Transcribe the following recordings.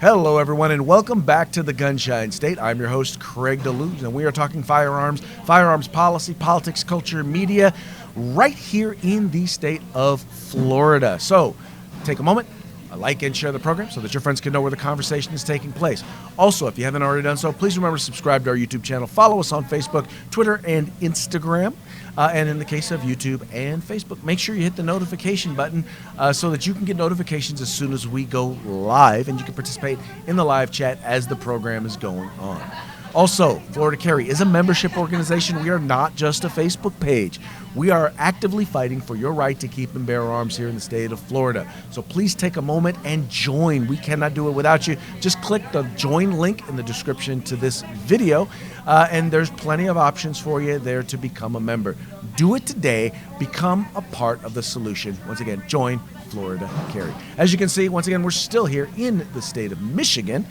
Hello, everyone, and welcome back to the Gunshine State. I'm your host, Craig DeLuz, and we are talking firearms policy, politics, culture, media, right here in the state of Florida. So, take a moment, like and share the program so that your friends can know where the conversation is taking place. Also, if you haven't already done so, please remember to subscribe to our YouTube channel. Follow us on Facebook, Twitter, and Instagram. And in the case of YouTube and Facebook, make sure you hit the notification button so that you can get notifications as soon as we go live, and you can participate in the live chat as the program is going on. Also, Florida Carry is a membership organization. We are not just a Facebook page. We are actively fighting for your right to keep and bear arms here in the state of Florida. So please take a moment and join. We cannot do it without you. Just click the join link in the description to this video, and there's plenty of options for you there to become a member. Do it today. Become a part of the solution. Once again, join Florida Carry. As you can see, once again, we're still here in the state of Michigan,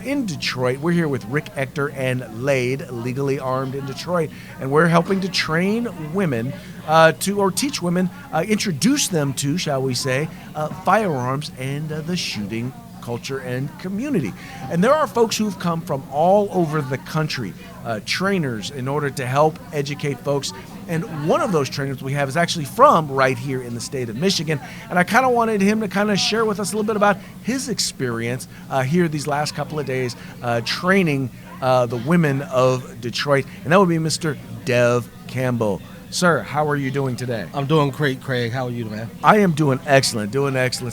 in Detroit. We're here with Rick Ector and Lade, legally armed in Detroit, and we're helping to train women teach women, introduce them to, shall we say, firearms and the shooting culture and community. And there are folks who've come from all over the country, trainers, in order to help educate folks. And one of those trainers we have is actually from right here in the state of Michigan. And I kind of wanted him to kind of share with us a little bit about his experience here these last couple of days training the women of Detroit. And that would be Mr. Deverett Campbell. Sir, how are you doing today? I'm doing great, Craig. How are you, man? I am doing excellent.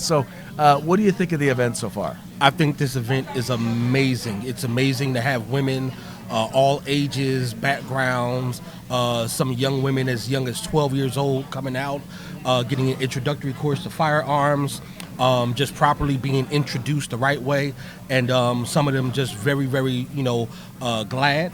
So what do you think of the event so far? I think this event is amazing. It's amazing to have women, all ages, backgrounds, some young women as young as 12 years old coming out, getting an introductory course to firearms, just properly being introduced the right way, and some of them just very, very, glad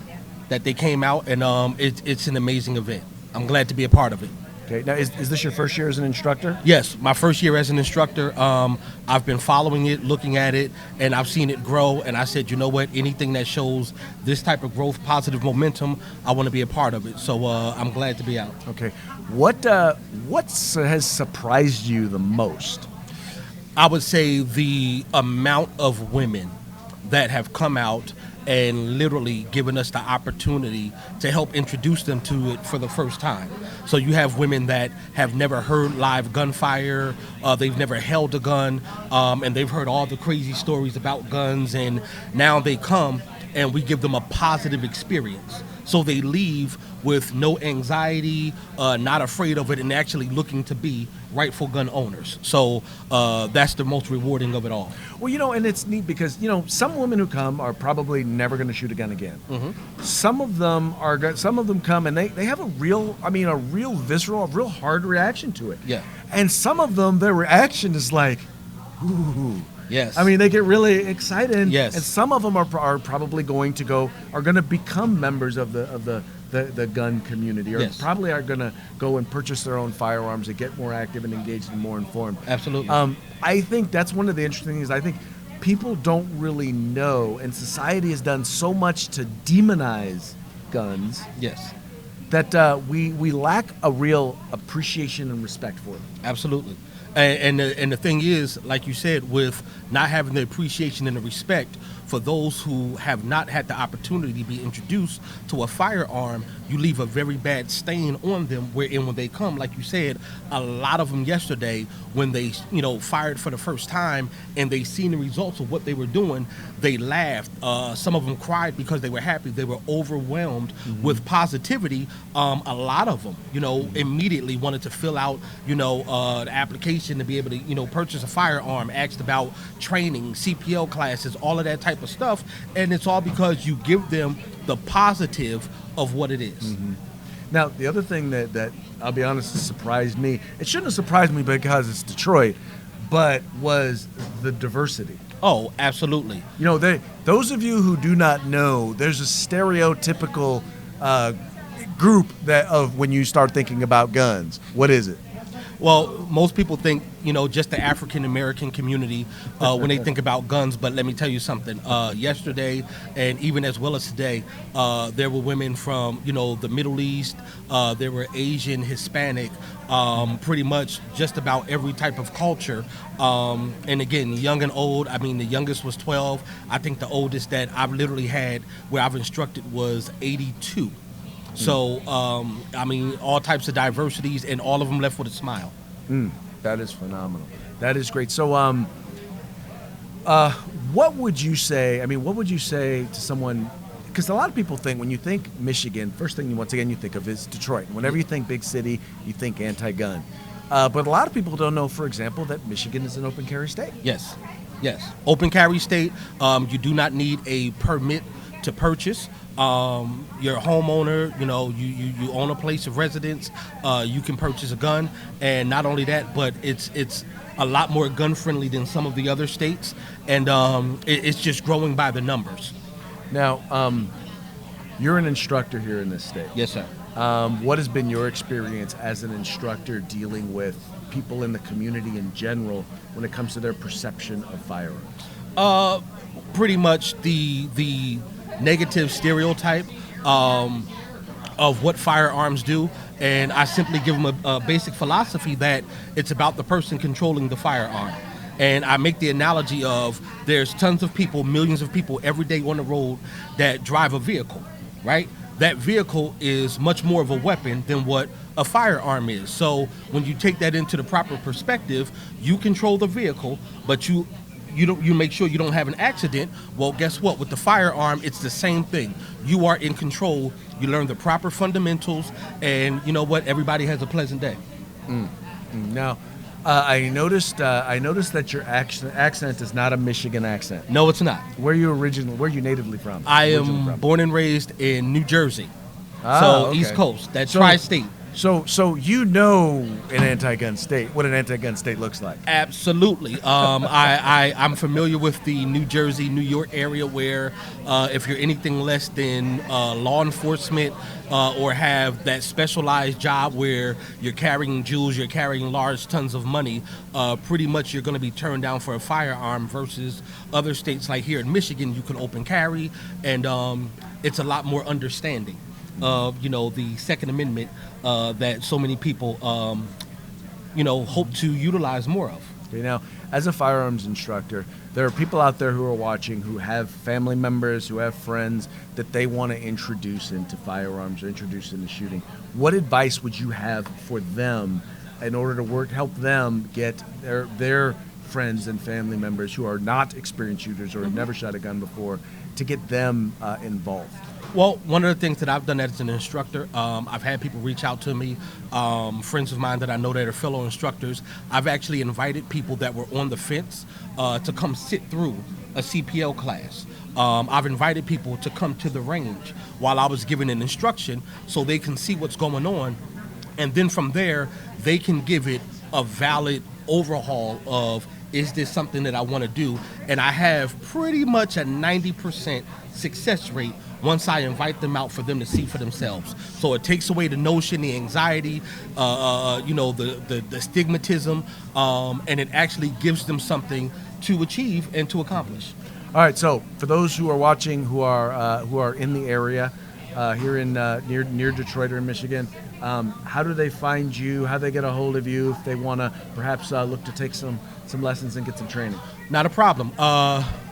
that they came out, and it's an amazing event. I'm glad to be a part of it. Okay. Now, is this your first year as an instructor? Yes, my first year as an instructor. I've been following it, looking at it, and I've seen it grow. And I said, you know what? Anything that shows this type of growth, positive momentum, I want to be a part of it. So I'm glad to be out. Okay. What has surprised you the most? I would say the amount of women that have come out and literally given us the opportunity to help introduce them to it for the first time. So you have women that have never heard live gunfire, they've never held a gun, and they've heard all the crazy stories about guns, and now they come and we give them a positive experience. So they leave with no anxiety, not afraid of it, and actually looking to be rightful gun owners. So that's the most rewarding of it all. Well, and it's neat because, some women who come are probably never going to shoot a gun again. Mm-hmm. Some of them come and they have a real visceral, a real hard reaction to it. Yeah. And some of them, their reaction is like, ooh. Yes. They get really excited. Yes. And some of them are probably going to become members of the gun community, or yes, probably are going to go and purchase their own firearms and get more active and engaged and more informed. Absolutely. I think that's one of the interesting things. I think people don't really know, and society has done so much to demonize guns. Yes. That we lack a real appreciation and respect for them. Absolutely. And the thing is, like you said, with not having the appreciation and the respect for those who have not had the opportunity to be introduced to a firearm, you leave a very bad stain on them. Wherein when they come, like you said, a lot of them yesterday, when they fired for the first time and they seen the results of what they were doing, they laughed. Some of them cried because they were happy. They were overwhelmed with positivity. A lot of them, immediately wanted to fill out, the application to be able to, purchase a firearm, asked about training, CPL classes, all of that type of stuff. And it's all because you give them the positive of what it is. Mm-hmm. Now, the other thing that I'll be honest, has surprised me, it shouldn't have surprised me because it's Detroit, but was the diversity. Oh, absolutely. Those of you who do not know, there's a stereotypical group of when you start thinking about guns. What is it? Well, most people think, just the African American community when they think about guns. But let me tell you something. Yesterday, and even as well as today, there were women from, the Middle East. There were Asian, Hispanic, pretty much just about every type of culture. And again, young and old. I mean, the youngest was 12. I think the oldest that I've literally had where I've instructed was 82. So, I mean, all types of diversities, and all of them left with a smile. That is phenomenal. That is great. So, what would you say? I mean, what would you say to someone? Because a lot of people think when you think Michigan, first thing once again you think of is Detroit. Whenever you think big city, you think anti-gun. But a lot of people don't know, for example, that Michigan is an open carry state. Yes. Open carry state. You do not need a permit to purchase. You're a homeowner, you own a place of residence, you can purchase a gun. And not only that, but it's a lot more gun friendly than some of the other states. And it's just growing by the numbers. Now, you're an instructor here in this state. Yes, sir. What has been your experience as an instructor dealing with people in the community in general when it comes to their perception of firearms? Pretty much the negative stereotype of what firearms do, and I simply give them a basic philosophy that it's about the person controlling the firearm. And I make the analogy of there's tons of people, millions of people every day on the road that drive a vehicle, right? That vehicle is much more of a weapon than what a firearm is. So when you take that into the proper perspective, you control the vehicle, but you make sure you don't have an accident. Well, guess what? With the firearm, it's the same thing. You are in control. You learn the proper fundamentals, and you know what? Everybody has a pleasant day. Now, I noticed that your accent is not a Michigan accent. No, it's not. Where are you natively from? I am born and raised in New Jersey. Okay. East Coast. That's tri-state. So you know an anti-gun state, what an anti-gun state looks like. Absolutely. I'm familiar with the New Jersey, New York area where if you're anything less than law enforcement or have that specialized job where you're carrying jewels, you're carrying large tons of money, pretty much you're going to be turned down for a firearm versus other states like here in Michigan, you can open carry, and it's a lot more understanding of the Second Amendment that so many people hope to utilize more of. Okay, now, as a firearms instructor, there are people out there who are watching who have family members, who have friends that they want to introduce into firearms or introduce into shooting. What advice would you have for them in order to help them get their friends and family members who are not experienced shooters or have never shot a gun before to get them involved? Well, one of the things that I've done as an instructor, I've had people reach out to me, friends of mine that I know that are fellow instructors. I've actually invited people that were on the fence to come sit through a CPL class. I've invited people to come to the range while I was giving an instruction so they can see what's going on. And then from there, they can give it a valid overhaul of, is this something that I want to do? And I have pretty much a 90% success rate once I invite them out for them to see for themselves. So it takes away the notion, the anxiety, the stigmatism, and it actually gives them something to achieve and to accomplish. All right, so for those who are watching who are in the area here in near Detroit or in Michigan, how do they find you? How do they get a hold of you if they want to perhaps look to take some lessons and get some training? Not a problem.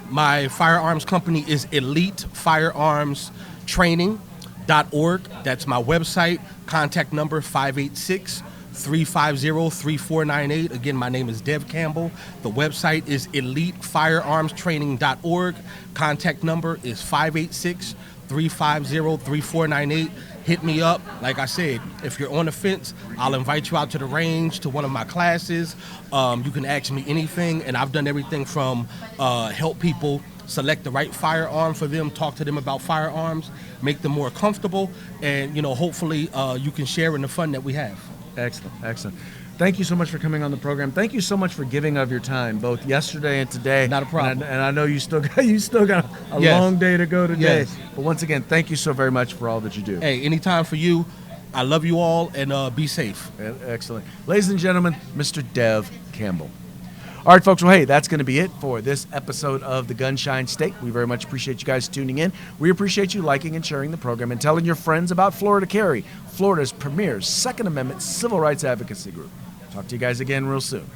My firearms company is elitefirearmstraining.org. That's my website. Contact number 586-350-3498. Again, my name is Dev Campbell. The website is elitefirearmstraining.org. Contact number is 586-350-3498. Hit me up. Like I said, if you're on the fence, I'll invite you out to the range, to one of my classes. You can ask me anything, and I've done everything from help people select the right firearm for them, talk to them about firearms, make them more comfortable, and hopefully you can share in the fun that we have. Excellent. Thank you so much for coming on the program. Thank you so much for giving of your time, both yesterday and today. Not a problem. And I know you still got a long day to go today. Yes. But once again, thank you so very much for all that you do. Hey, anytime for you. I love you all, and be safe. Excellent. Ladies and gentlemen, Mr. Dev Campbell. All right, folks. Well, hey, that's going to be it for this episode of the Gunshine State. We very much appreciate you guys tuning in. We appreciate you liking and sharing the program and telling your friends about Florida Carry, Florida's premier Second Amendment civil rights advocacy group. Talk to you guys again real soon.